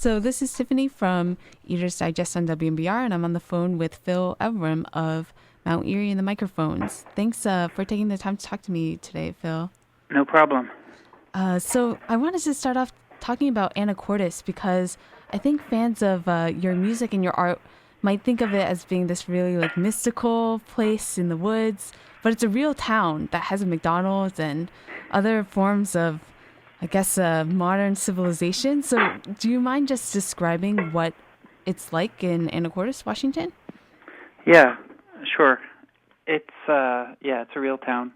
So this is Tiffany from Eater's Digest on WMBR, and I'm on the phone with Phil Elverum of Mount Eerie and the Microphones. Thanks for taking the time to talk to me today, Phil. No problem. So I wanted to start off talking about Anacortes because I think fans of your music and your art might think of it as being this really like mystical place in the woods, but it's a real town that has a McDonald's and other forms of, I guess, modern civilization. So do you mind just describing what it's like in Anacortes, Washington? Yeah, sure. It's it's a real town.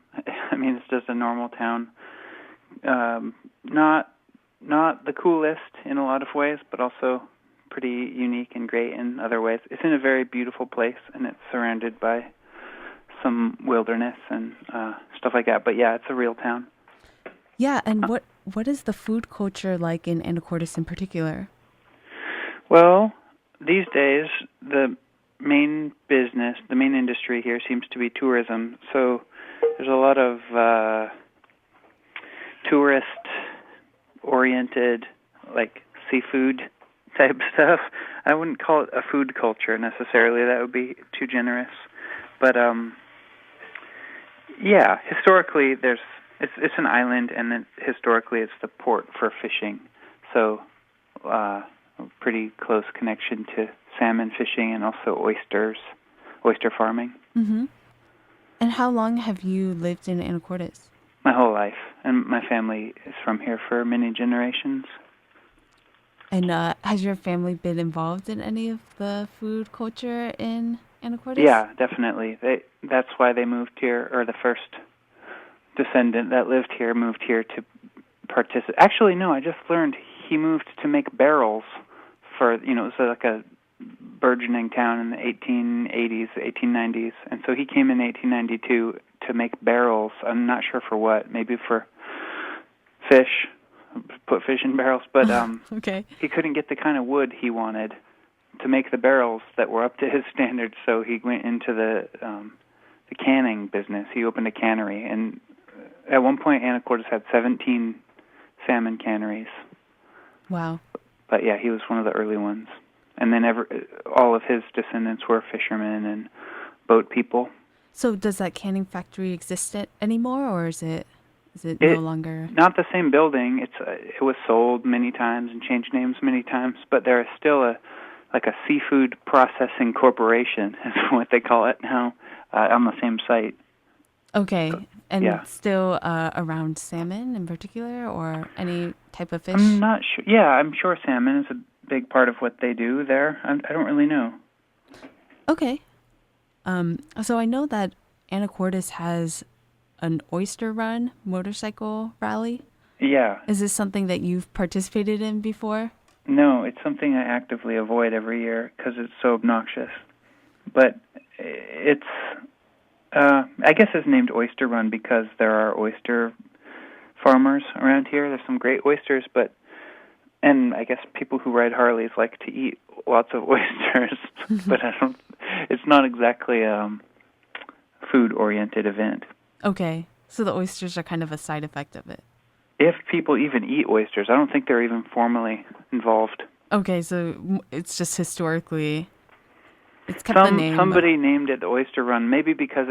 I mean, it's just a normal town. Not the coolest in a lot of ways, but also pretty unique and great in other ways. It's in a very beautiful place, and it's surrounded by some wilderness and stuff like that. But yeah, it's a real town. Yeah, and what is the food culture like in Anacortes in particular? Well, these days, the main industry here seems to be tourism. So there's a lot of tourist-oriented, like seafood type stuff. I wouldn't call it a food culture necessarily. That would be too generous. But historically, it's an island, and then historically, it's the port for fishing. So, a pretty close connection to salmon fishing and also oyster farming. Mm-hmm. And how long have you lived in Anacortes? My whole life, and my family is from here for many generations. And has your family been involved in any of the food culture in Anacortes? Yeah, definitely. That's why they moved here, or the first descendant that lived here moved here to participate. Actually, no, I just learned he moved to make barrels for, it was like a burgeoning town in the 1880s, 1890s. And so he came in 1892 to make barrels. I'm not sure for what, maybe for fish, put fish in barrels. But okay. He couldn't get the kind of wood he wanted to make the barrels that were up to his standards, so he went into the canning business. He opened a cannery, and at one point Anacortes had 17 salmon canneries. Wow. But yeah, he was one of the early ones. And then all of his descendants were fishermen and boat people. So does that canning factory exist anymore, or is it no longer? Not the same building. It was sold many times and changed names many times, but there is still a seafood processing corporation, is what they call it now, on the same site. Okay, and yeah. Still around salmon in particular, or any type of fish? I'm not sure. Yeah, I'm sure salmon is a big part of what they do there. I don't really know. Okay. So I know that Anacortes has an Oyster Run motorcycle rally. Yeah. Is this something that you've participated in before? No, it's something I actively avoid every year because it's so obnoxious. But it's, I guess it's named Oyster Run because there are oyster farmers around here. There's some great oysters, and I guess people who ride Harleys like to eat lots of oysters, but it's not exactly a food-oriented event. Okay, so the oysters are kind of a side effect of it. If people even eat oysters, I don't think they're even formally involved. Okay, so it's just historically, it's kept the name. Somebody named it the Oyster Run, maybe because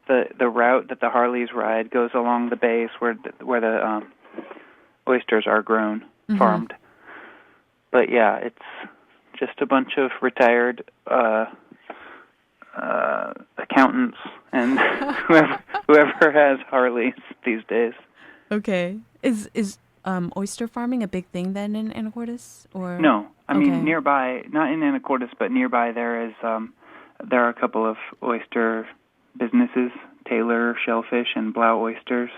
the route that the Harleys ride goes along the bays where the oysters are grown, farmed. But yeah, it's just a bunch of retired accountants and whoever has Harleys these days. Okay. Is oyster farming a big thing then in Anacortes, or? No, I mean nearby, not in Anacortes, but nearby there are a couple of oyster businesses, Taylor Shellfish and Blau Oysters.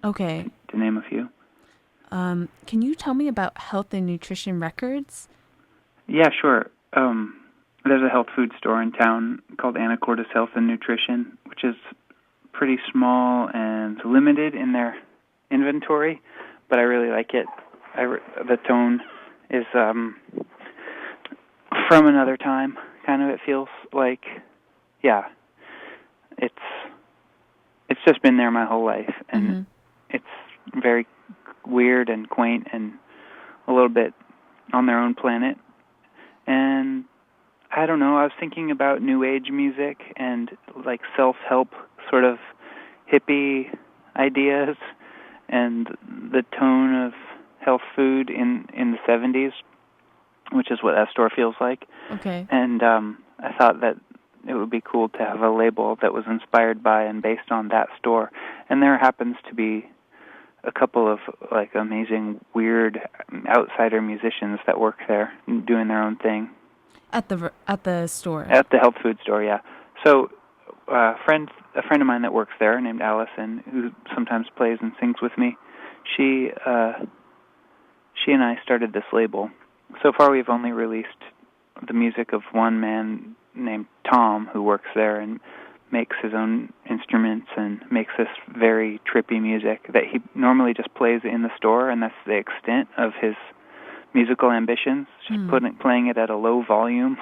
Okay. To name a few. Can you tell me about health and nutrition records? Yeah, sure. There's a health food store in town called Anacortes Health and Nutrition, which is pretty small and limited in their inventory, but I really like it. The tone is from another time, kind of. It feels like, yeah, it's just been there my whole life, and it's very weird and quaint and a little bit on their own planet. And I don't know, I was thinking about New Age music and like self-help sort of hippie ideas and the tone of health food in the 70s, which is what that store feels like. Okay. And I thought that it would be cool to have a label that was inspired by and based on that store. And there happens to be a couple of like amazing, weird outsider musicians that work there doing their own thing. At the store. At the health food store, yeah. So a friend of mine that works there named Allison, who sometimes plays and sings with me, she and I started this label. So far we've only released the music of one man named Tom who works there and makes his own instruments and makes this very trippy music that he normally just plays in the store, and that's the extent of his musical ambitions, just playing it at a low volume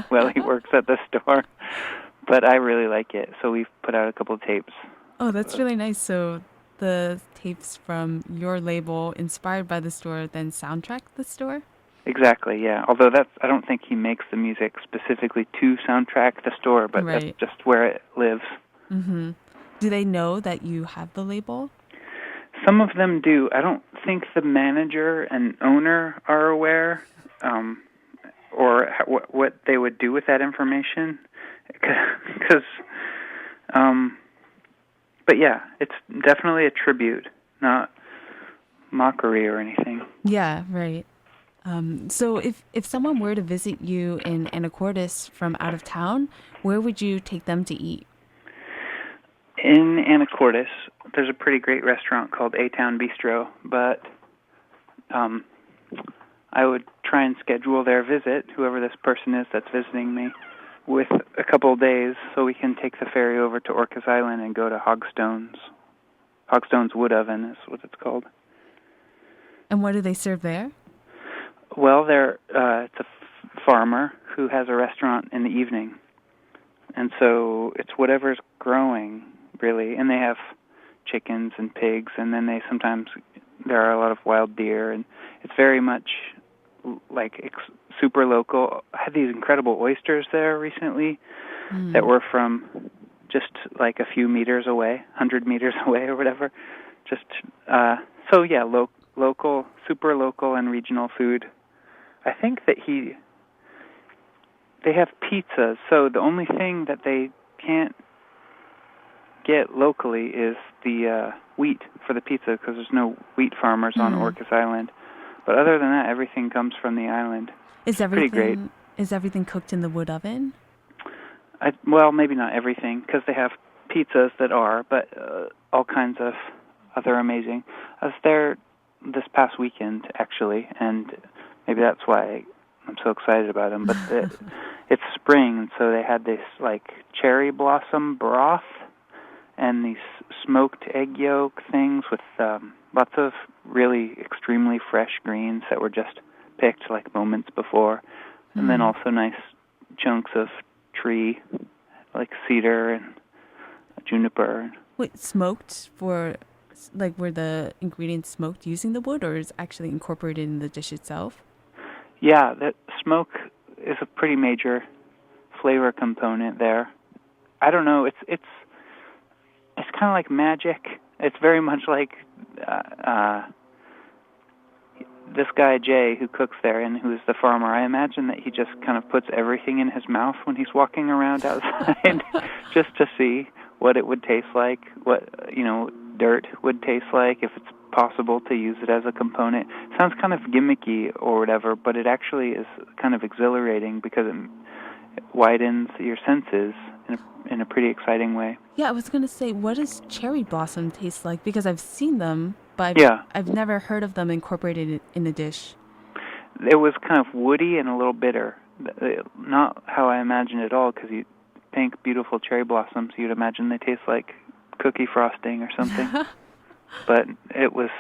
while he works at the store. But I really like it, so we've put out a couple of tapes. Oh, that's really nice. So the tapes from your label, inspired by the store, then soundtrack the store? Exactly, yeah. Although I don't think he makes the music specifically to soundtrack the store, but right. That's just where it lives. Mm-hmm. Do they know that you have the label? Some of them do. I don't think the manager and owner are aware, or what they would do with that information. Because, but yeah, it's definitely a tribute, not mockery or anything. Yeah, right. So if someone were to visit you in Anacortes from out of town, where would you take them to eat? In Anacortes, there's a pretty great restaurant called A-Town Bistro, but I would try and schedule their visit, whoever this person is that's visiting me, with a couple of days so we can take the ferry over to Orcas Island and go to Hogstones. Hogstones Wood Oven is what it's called. And what do they serve there? Well, it's a farmer who has a restaurant in the evening. And so it's whatever's growing, really. And they have chickens and pigs, and then there are a lot of wild deer. And it's very much like super local. I had these incredible oysters there recently that were from just like a few meters away, 100 meters away or whatever. So yeah, local, super local and regional food. I think that they have pizzas, so the only thing that they can't get locally is the wheat for the pizza, because there's no wheat farmers on Orcas Island. But other than that, everything comes from the island. It's pretty great. Is everything cooked in the wood oven? Well, maybe not everything, because they have pizzas that are, but all kinds of other amazing. I was there this past weekend, actually, and maybe that's why I'm so excited about them. But it's spring, so they had this like cherry blossom broth and these smoked egg yolk things with lots of really extremely fresh greens that were just picked like moments before, and then also nice chunks of tree like cedar and juniper. Wait, smoked for like were the ingredients smoked using the wood, or is actually incorporated in the dish itself? Yeah, that smoke is a pretty major flavor component there. I don't know. It's kind of like magic. It's very much like this guy Jay who cooks there and who's the farmer. I imagine that he just kind of puts everything in his mouth when he's walking around outside, just to see what it would taste like, what dirt would taste like, if it's possible to use it as a component. Sounds kind of gimmicky or whatever, but it actually is kind of exhilarating because it widens your senses in a pretty exciting way. Yeah, I was going to say, what does cherry blossom taste like? Because I've seen them, but I've never heard of them incorporated in a dish. It was kind of woody and a little bitter. Not how I imagined it at all, because you think beautiful cherry blossoms, you'd imagine they taste like cookie frosting or something. But it was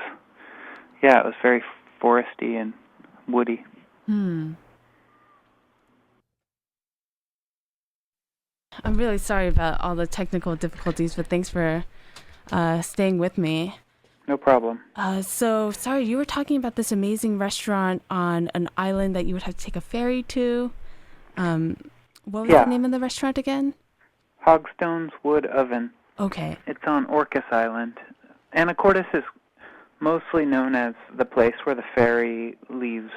very foresty and woody. I'm really sorry about all the technical difficulties, but thanks for staying with me. No problem. So, sorry, you were talking about this amazing restaurant on an island that you would have to take a ferry to. Um, what was the Yeah, name of the restaurant again? Hogstone's Wood Oven. Okay. It's on Orcas Island. Anacortes is mostly known as the place where the ferry leaves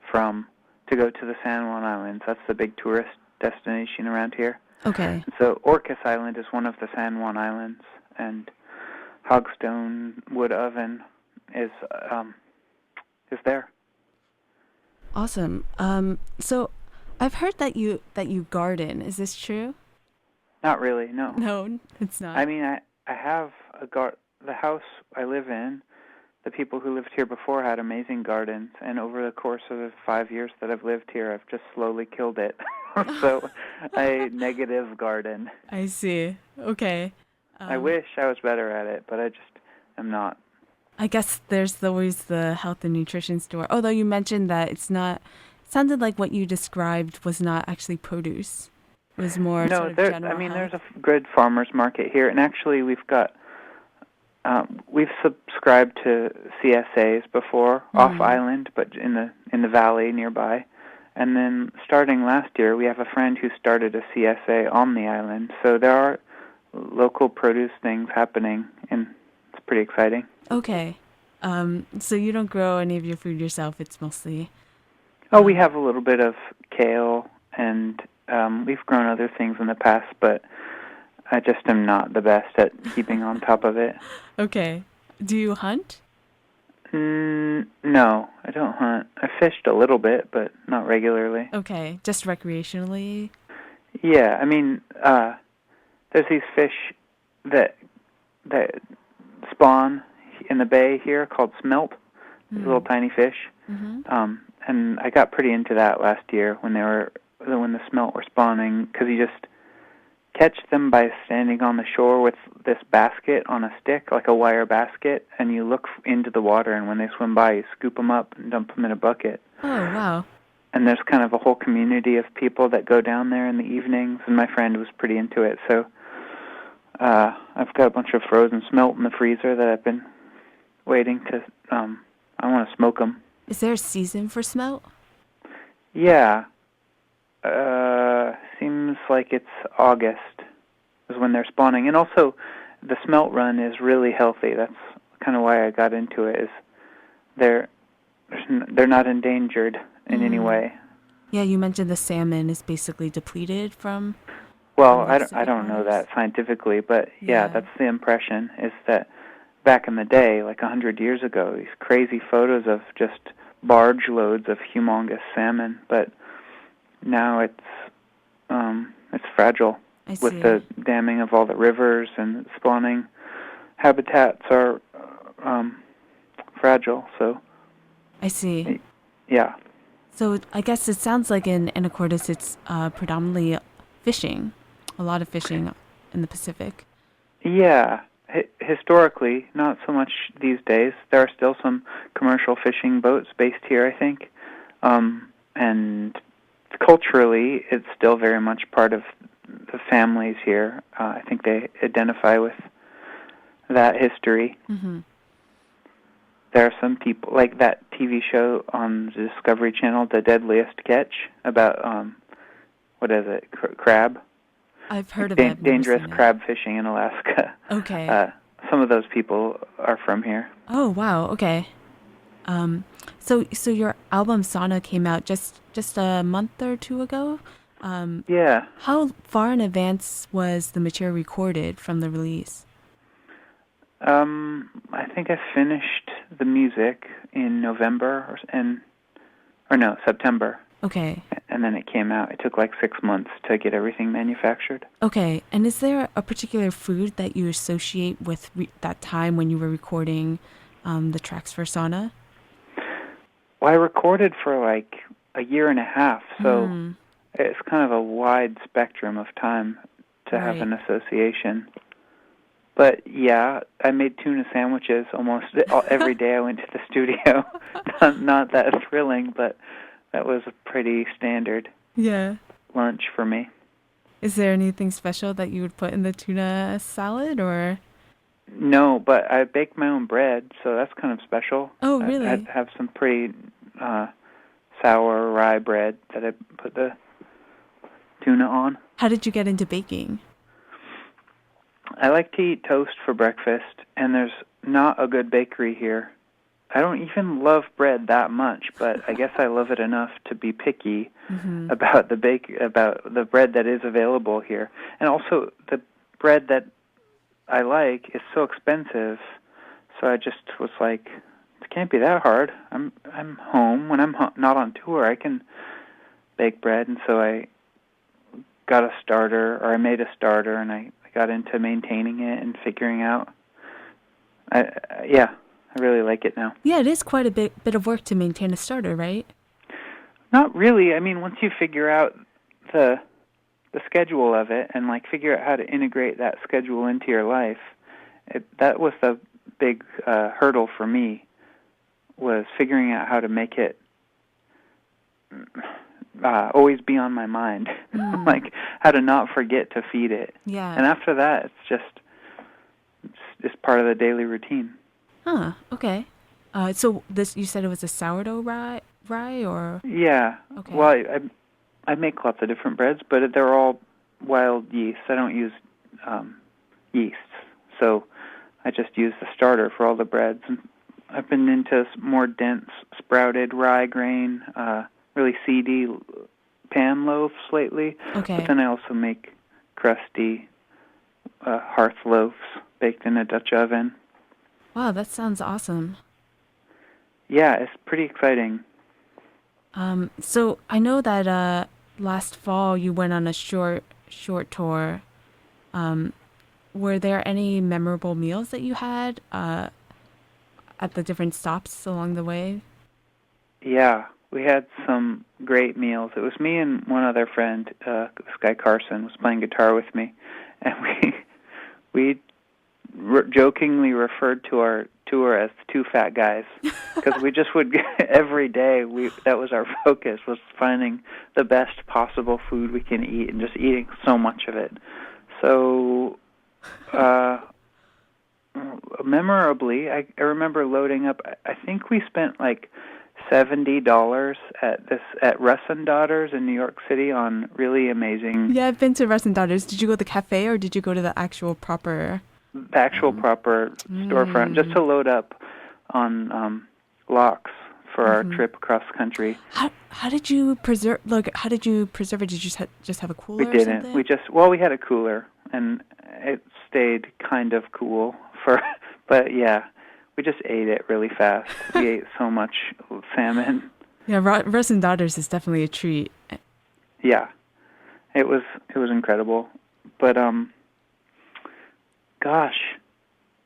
from to go to the San Juan Islands. That's the big tourist destination around here. Okay. So Orcas Island is one of the San Juan Islands, and Hogstone Wood Oven is there. Awesome. So I've heard that you garden. Is this true? Not really, no. No, it's not. I mean, I have the house I live in. The people who lived here before had amazing gardens, and over the course of the 5 years that I've lived here, I've just slowly killed it. So, a negative garden. I see. Okay. I wish I was better at it, but I just am not. I guess there's always the health and nutrition store. Although you mentioned that it sounded like what you described was not actually produce. It was more No, sort of general health. there's a good farmers market here, and actually we've subscribed to CSAs before off island, but in the valley nearby. And then starting last year, we have a friend who started a CSA on the island. So there are local produce things happening, and it's pretty exciting. Okay. So you don't grow any of your food yourself. It's mostly... Oh, we have a little bit of kale, and we've grown other things in the past, but I just am not the best at keeping on top of it. Okay. Do you hunt? No, I don't hunt. I fished a little bit, but not regularly. Okay. Just recreationally? Yeah, I mean, there's these fish that spawn in the bay here called smelt, little tiny fish. Mm-hmm. And I got pretty into that last year when the smelt were spawning, because you just catch them by standing on the shore with this basket on a stick, like a wire basket, and you look into the water, and when they swim by, you scoop them up and dump them in a bucket. Oh, wow. And there's kind of a whole community of people that go down there in the evenings, and my friend was pretty into it, so I've got a bunch of frozen smelt in the freezer that I've been waiting to, I want to smoke them. Is there a season for smelt? Yeah. Seems like it's August is when they're spawning. And also, the smelt run is really healthy. That's kind of why I got into it, is they're not endangered in any way. Yeah, you mentioned the salmon is basically depleted from... Well, I don't know that scientifically, but yeah, that's the impression, is that back in the day, like 100 years ago, these crazy photos of just barge loads of humongous salmon, but now it's fragile with the damming of all the rivers, and spawning habitats are fragile. So I see. Yeah. So I guess it sounds like in Anacortes it's predominantly fishing, a lot of fishing in the Pacific. Yeah. Historically, not so much these days. There are still some commercial fishing boats based here, I think. And culturally, it's still very much part of the families here. I think they identify with that history. Mm-hmm. There are some people, like that TV show on the Discovery Channel, The Deadliest Catch, about, what is it, crab? I've heard of it. Dangerous crab fishing in Alaska. Okay. Some of those people are from here. Oh, wow. Okay. So your album Sauna came out just a month or two ago? Yeah. How far in advance was the material recorded from the release? I think I finished the music in November September. Okay. And then it came out. It took like 6 months to get everything manufactured. Okay. And is there a particular food that you associate with that time when you were recording the tracks for Sauna? Well, I recorded for like a year and a half, so it's kind of a wide spectrum of time to have an association. But yeah, I made tuna sandwiches almost every day I went to the studio. Not that thrilling, but that was a pretty standard lunch for me. Is there anything special that you would put in the tuna salad, or? No, but I bake my own bread, so that's kind of special. Oh, I really? have some pretty sour rye bread that I put the tuna on. How did you get into baking? I like to eat toast for breakfast, and there's not a good bakery here. I don't even love bread that much, but I guess I love it enough to be picky about the bread that is available here. And also, the bread that I like is so expensive, so I just was like, it can't be that hard. I'm home when I'm not on tour. I can bake bread, and so I got a starter, or I made a starter, and I got into maintaining it and figuring out. I really like it now. Yeah, it is quite a bit of work to maintain a starter, right? Not really. I mean, once you figure out the schedule of it and like figure out how to integrate that schedule into your life, that was the big hurdle for me, was figuring out how to make it always be on my mind, like how to not forget to feed it. Yeah. And after that, it's part of the daily routine. Huh. Okay. So this, you said it was a sourdough rye or? Yeah. Okay. Well, I make lots of different breads, but they're all wild yeast. I don't use yeasts, so I just use the starter for all the breads. And I've been into more dense sprouted rye grain, really seedy pan loaves lately. Okay. But then I also make crusty hearth loaves baked in a Dutch oven. Wow, that sounds awesome. Yeah, it's pretty exciting. So I know that last fall you went on a short tour. Were there any memorable meals that you had at the different stops along the way? Yeah, we had some great meals. It was me and one other friend, this guy Carson, was playing guitar with me, and we jokingly referred to our tour as the two fat guys, because we just would every day. That was our focus, was finding the best possible food we can eat and just eating so much of it. So, memorably, I remember loading up. I think we spent like $70 at Russ and Daughters in New York City on really amazing. Yeah, I've been to Russ and Daughters. Did you go to the cafe or did you go to the actual proper? The actual proper storefront, just to load up on lox for our trip across country. How did you preserve? Like, how did you preserve it? Did you just have a cooler? We didn't. Or something? We had a cooler, and it stayed kind of cool but yeah, we just ate it really fast. We ate so much salmon. Yeah, Russ and Daughters is definitely a treat. Yeah, it was incredible, but gosh,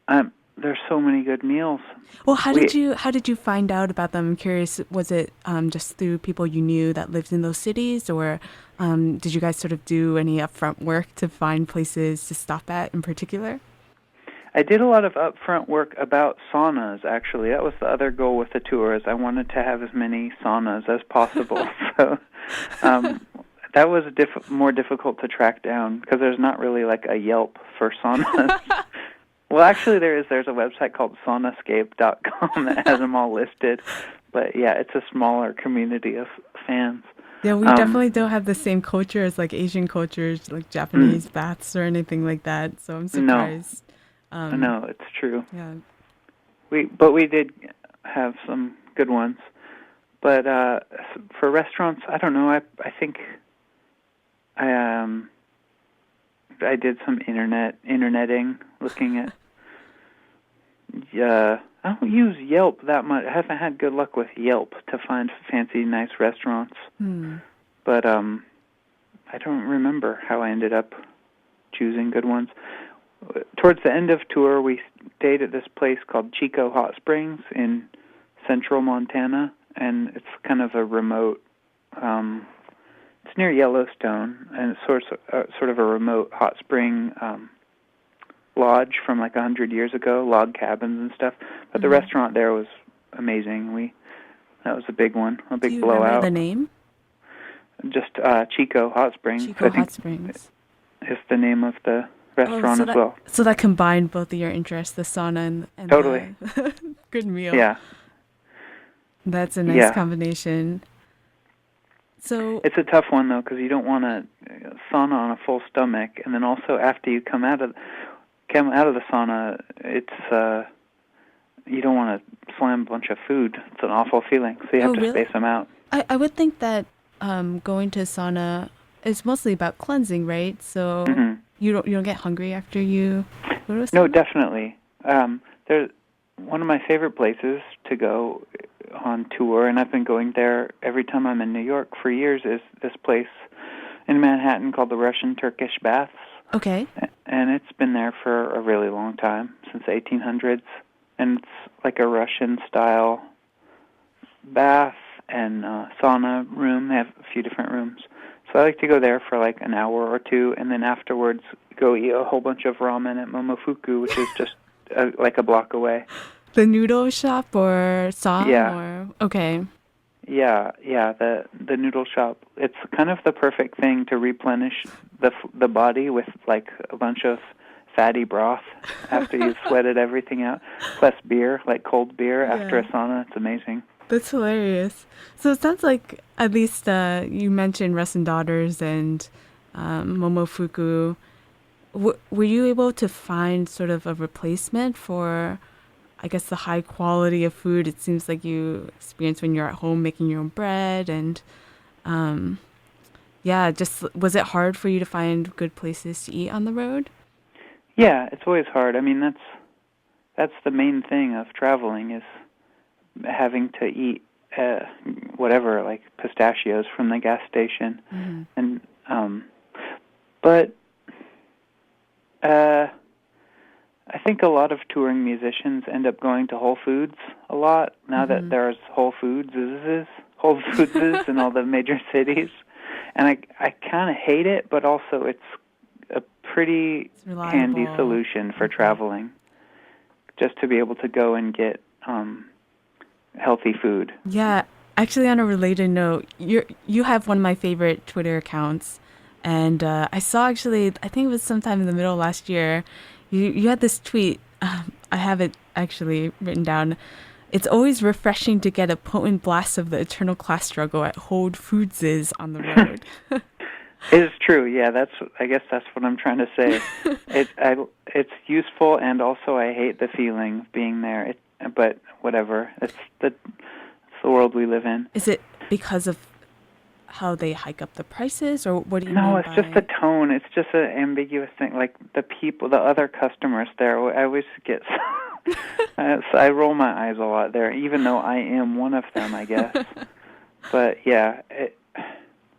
there's so many good meals. Well, how did you find out about them? I'm curious. Was it just through people you knew that lived in those cities, or did you guys sort of do any upfront work to find places to stop at in particular? I did a lot of upfront work about saunas, actually. That was the other goal with the tour, is I wanted to have as many saunas as possible. So that was more difficult to track down, because there's not really like a Yelp for saunas. Well, actually, there's a website called saunascape.com that has them all listed. But yeah, it's a smaller community of fans. Yeah, we definitely don't have the same culture as like Asian cultures, like Japanese baths or anything like that. So I'm surprised. No, it's true. Yeah. We did have some good ones. But for restaurants, I don't know. I think I did some interneting, looking at. I don't use Yelp that much. I haven't had good luck with Yelp to find fancy, nice restaurants. But I don't remember how I ended up choosing good ones. Towards the end of tour, we stayed at this place called Chico Hot Springs in central Montana, and it's kind of a remote. It's near Yellowstone, and it's sort of a remote hot spring lodge from like 100 years ago, log cabins and stuff. But the restaurant there was amazing. That was a big one, a big blowout. Do you remember the name? Just Chico Hot Springs. Chico Hot Springs is the name of the restaurant as well. So that combined both of your interests, the sauna and Totally. the good meal. Yeah. That's a nice Yeah. combination. So It's a tough one though, because you don't want to sauna on a full stomach, and then also after you come out of the sauna, it's you don't want to slam a bunch of food. It's an awful feeling, so you have to really? space them out. I would think that going to sauna is mostly about cleansing, right? So Hmm. you don't get hungry after you go to a sauna? No, definitely. There's one of my favorite places to go on tour, and I've been going there every time I'm in New York for years, is this place in Manhattan called the Russian Turkish Baths. Okay. And it's been there for a really long time, since the 1800s. And it's like a Russian-style bath and sauna room. They have a few different rooms. So I like to go there for like an hour or two, and then afterwards go eat a whole bunch of ramen at Momofuku, which is just like a block away. The noodle shop or Sam? Yeah. Or okay. Yeah, the noodle shop. It's kind of the perfect thing to replenish the body with like a bunch of fatty broth after you've sweated everything out, plus beer, like cold beer after a sauna. It's amazing. That's hilarious. So it sounds like at least you mentioned Russ and Daughters and Momofuku. Were you able to find sort of a replacement for, I guess, the high quality of food it seems like you experience when you're at home making your own bread? And just was it hard for you to find good places to eat on the road? Yeah, it's always hard. I mean, that's the main thing of traveling, is having to eat whatever, like pistachios from the gas station. Mm-hmm. And but I think a lot of touring musicians end up going to Whole Foods a lot now that there's Whole Foods in all the major cities. And I kind of hate it, but also it's a pretty handy solution for traveling, just to be able to go and get healthy food. Yeah, actually, on a related note, you have one of my favorite Twitter accounts, and I saw actually, I think it was sometime in the middle of last year, you had this tweet. I have it actually written down. It's always refreshing to get a potent blast of the eternal class struggle at Whole Foods is on the road. It is true. Yeah, I guess that's what I'm trying to say. It's useful, and also I hate the feeling of being there. But whatever. It's the world we live in. Is it because of how they hike up the prices, or what do you mean No, it's just the tone. It's just an ambiguous thing. Like the people, the other customers there, I always get... so I roll my eyes a lot there, even though I am one of them, I guess. But yeah,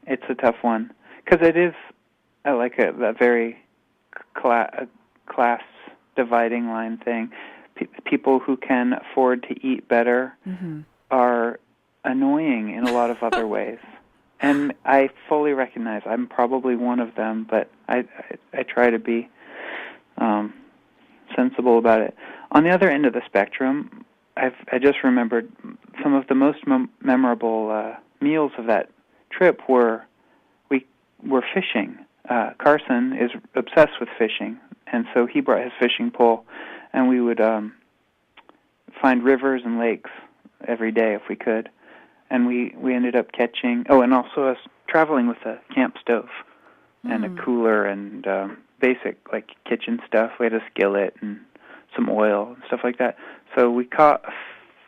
it's a tough one. Because it is like a very class dividing line thing. People who can afford to eat better are annoying in a lot of other ways. And I fully recognize I'm probably one of them, but I try to be sensible about it. On the other end of the spectrum, I just remembered some of the most memorable meals of that trip were fishing. Carson is obsessed with fishing, and so he brought his fishing pole, and we would find rivers and lakes every day if we could. And we ended up catching... Oh, and also us traveling with a camp stove and a cooler and basic, like, kitchen stuff. We had a skillet and some oil and stuff like that. So we caught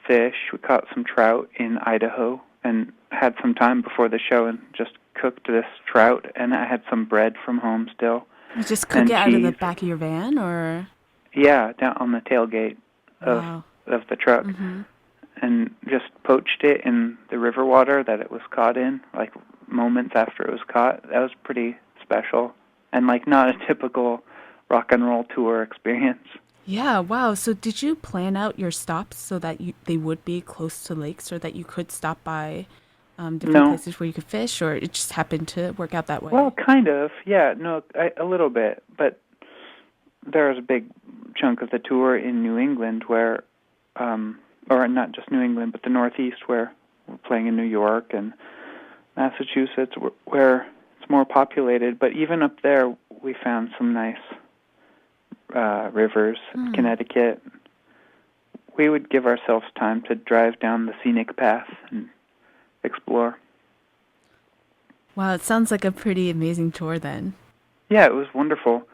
fish, we caught some trout in Idaho, and had some time before the show and just cooked this trout, and I had some bread from home still. You just cook it out of the back of your van, or? Yeah, down on the tailgate of the truck. And just poached it in the river water that it was caught in, like moments after it was caught. That was pretty special, and like not a typical rock and roll tour experience. Yeah, wow. So did you plan out your stops so that they would be close to lakes, or that you could stop by different places where you could fish, or it just happened to work out that way? Well, kind of, yeah. No, a little bit, but there was a big chunk of the tour in New England where... or not just New England, but the Northeast, where we're playing in New York and Massachusetts, where it's more populated. But even up there, we found some nice rivers, Connecticut. We would give ourselves time to drive down the scenic path and explore. Wow, it sounds like a pretty amazing tour then. Yeah, it was wonderful.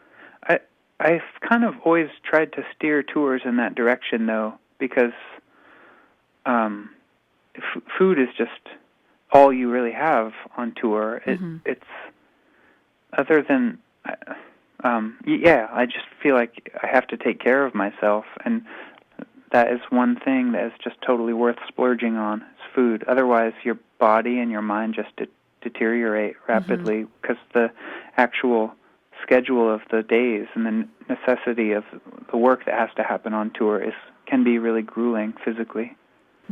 I've kind of always tried to steer tours in that direction, though, because food is just all you really have on tour. It's other than, I just feel like I have to take care of myself, and that is one thing that is just totally worth splurging on, is food. Otherwise, your body and your mind just deteriorate rapidly because the actual schedule of the days and the necessity of the work that has to happen on tour can be really grueling physically.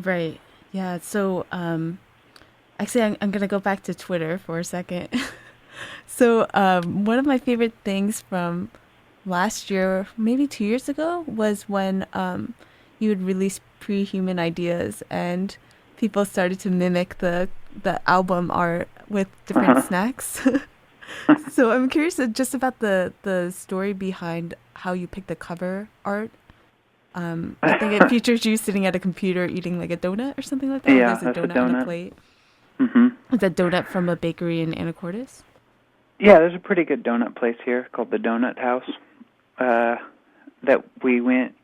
Right. Yeah. So, actually, I'm going to go back to Twitter for a second. So, one of my favorite things from last year, maybe 2 years ago, was when you would release Pre-Human Ideas, and people started to mimic the album art with different snacks. So I'm curious just about the story behind how you picked the cover art. I think it features you sitting at a computer eating like a donut or something like that. Yeah, there's a donut on a plate. Is that donut from a bakery in Anacortes? Yeah, there's a pretty good donut place here called the Donut House. That we went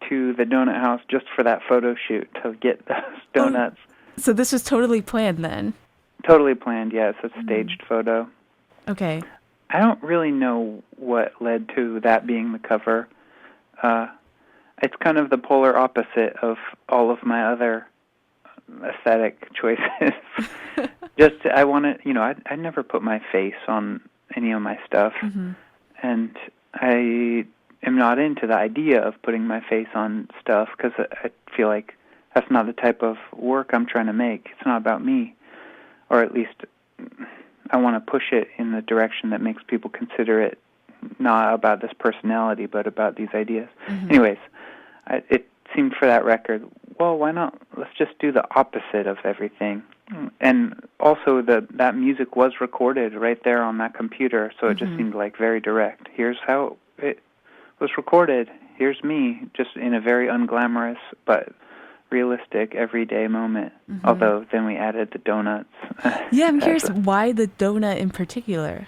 to the donut house just for that photo shoot to get those donuts. Oh, so this was totally planned then? Totally planned, yeah. It's a staged photo. Okay. I don't really know what led to that being the cover. It's kind of the polar opposite of all of my other aesthetic choices. I wanted, I never put my face on any of my stuff, and I am not into the idea of putting my face on stuff because I feel like that's not the type of work I'm trying to make. It's not about me, or at least I want to push it in the direction that makes people consider it not about this personality, but about these ideas. Anyways, it seemed for that record, well, why not? Let's just do the opposite of everything. And also, that music was recorded right there on that computer, so it just seemed like very direct. Here's how it was recorded. Here's me, just in a very unglamorous but realistic everyday moment. Although then we added the donuts. Yeah, I'm curious why the donut in particular,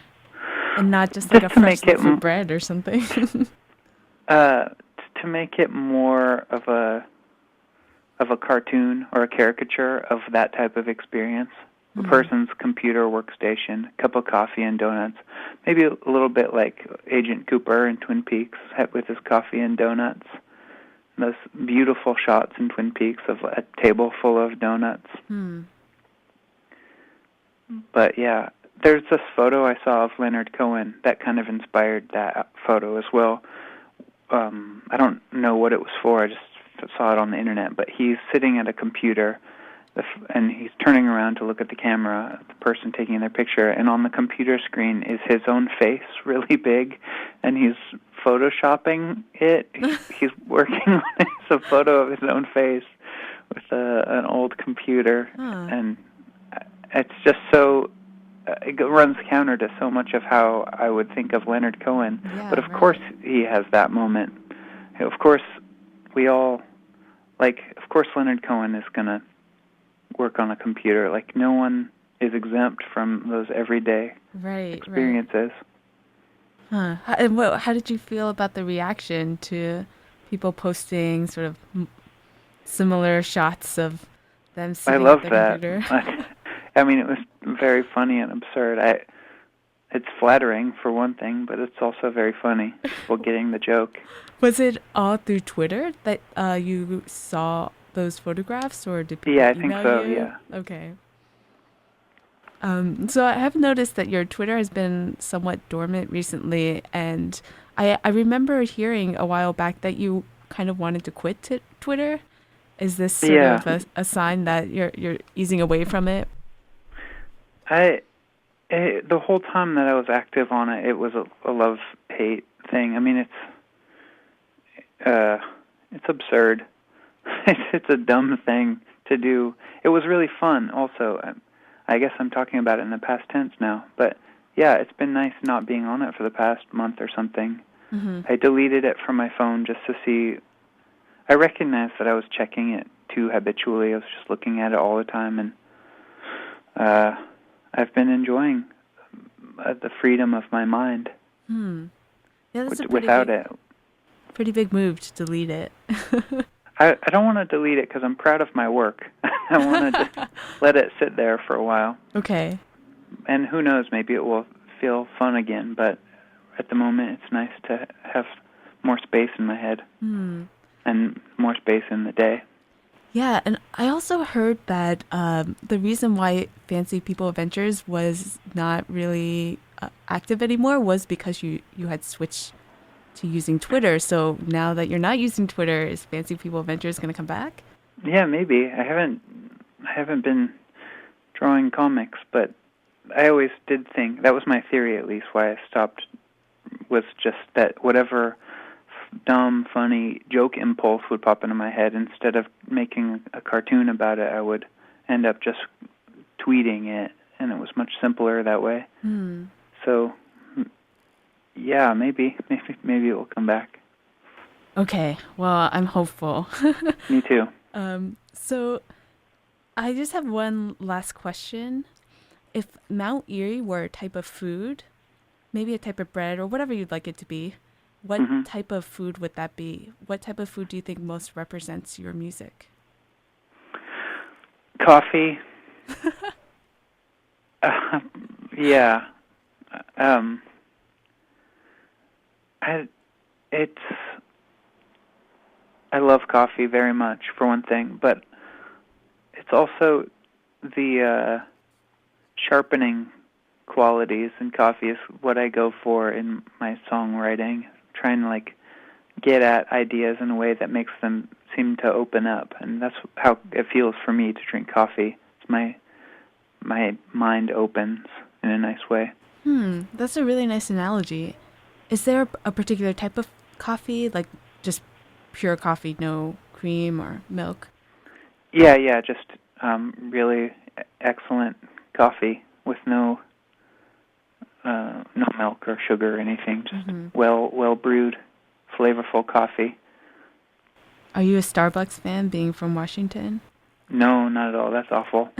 and not just like a fresh loaf of bread or something. To make it more of a cartoon or a caricature of that type of experience. A person's computer workstation, a cup of coffee and donuts. Maybe a little bit like Agent Cooper in Twin Peaks with his coffee and donuts. Those beautiful shots in Twin Peaks of a table full of donuts. But yeah, there's this photo I saw of Leonard Cohen that kind of inspired that photo as well. I don't know what it was for. I just saw it on the internet. But he's sitting at a computer, and he's turning around to look at the camera, the person taking their picture, and on the computer screen is his own face, really big, and he's photoshopping it. He's working on it. It's a photo of his own face with an old computer, and it's just so... it runs counter to so much of how I would think of Leonard Cohen. Yeah, but of course he has that moment. Of course we all, of course Leonard Cohen is going to work on a computer. Like, no one is exempt from those everyday experiences. Right. And how did you feel about the reaction to people posting sort of similar shots of them sitting at the computer? I love that. I mean, it was very funny and absurd. It's flattering for one thing, but it's also very funny. People getting the joke. Was it all through Twitter that you saw those photographs, or did people email you? Yeah, I think so. Yeah. Okay. So I have noticed that your Twitter has been somewhat dormant recently, and I remember hearing a while back that you kind of wanted to quit Twitter. Is this sort of a sign that you're easing away from it? The whole time that I was active on it, it was a love-hate thing. I mean, it's absurd. It's a dumb thing to do. It was really fun, also. I guess I'm talking about it in the past tense now. But, yeah, it's been nice not being on it for the past month or something. I deleted it from my phone just to see. I recognized that I was checking it too habitually. I was just looking at it all the time, and I've been enjoying the freedom of my mind Yeah, that's without it. Pretty big move to delete it. I don't want to delete it because I'm proud of my work. I want to just let it sit there for a while. Okay. And who knows, maybe it will feel fun again, but at the moment it's nice to have more space in my head and more space in the day. Yeah, and I also heard that the reason why Fancy People Adventures was not really active anymore was because you had switched to using Twitter. So now that you're not using Twitter, is Fancy People Adventures going to come back? Yeah, maybe. I haven't been drawing comics, but I always did think, that was my theory at least, why I stopped, was just that whatever dumb, funny joke impulse would pop into my head, instead of making a cartoon about it, I would end up just tweeting it, and it was much simpler that way. So, yeah, maybe it will come back. Okay, well, I'm hopeful. Me too. So I just have one last question. If Mount Eerie were a type of food, maybe a type of bread or whatever you'd like it to be, what type of food would that be? What type of food do you think most represents your music? Coffee. Yeah. I love coffee very much, for one thing, but it's also the sharpening qualities in coffee is what I go for in my songwriting, trying to get at ideas in a way that makes them seem to open up, and that's how it feels for me to drink coffee. It's my mind opens in a nice way. That's a really nice analogy. Is there a particular type of coffee, like just pure coffee, no cream or milk? Yeah, just really excellent coffee with no milk or sugar or anything. Just well brewed, flavorful coffee. Are you a Starbucks fan, being from Washington? No, not at all. That's awful.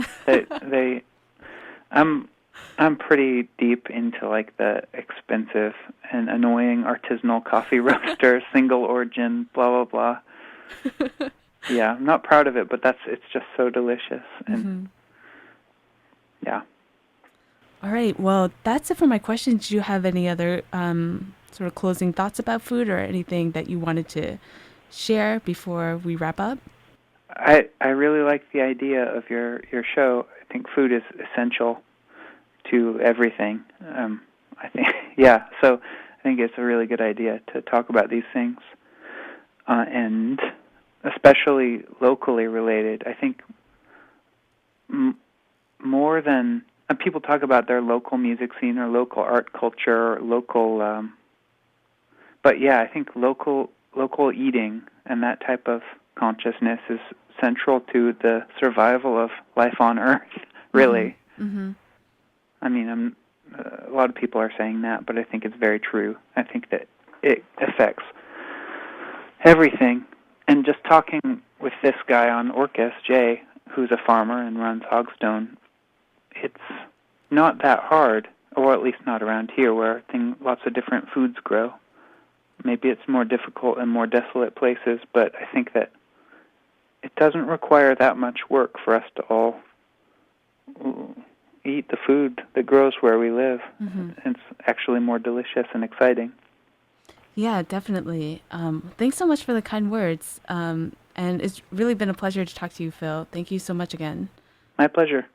I'm pretty deep into the expensive and annoying artisanal coffee roasters, single origin, blah blah blah. Yeah, I'm not proud of it, but it's just so delicious, and yeah. All right, well, that's it for my questions. Do you have any other sort of closing thoughts about food or anything that you wanted to share before we wrap up? I really like the idea of your show. I think food is essential to everything. I think, yeah. So I think it's a really good idea to talk about these things, and especially locally related. I think more than people talk about their local music scene or local art culture, or local. But yeah, I think local eating and that type of consciousness is central to the survival of life on Earth. Really. I mean, a lot of people are saying that, but I think it's very true. I think that it affects everything. And just talking with this guy on Orcus, Jay, who's a farmer and runs Hogstone, it's not that hard, or at least not around here, where lots of different foods grow. Maybe it's more difficult in more desolate places, but I think that it doesn't require that much work for us to all eat the food that grows where we live. It's actually more delicious and exciting. Yeah, definitely. Thanks so much for the kind words. And it's really been a pleasure to talk to you, Phil. Thank you so much again. My pleasure.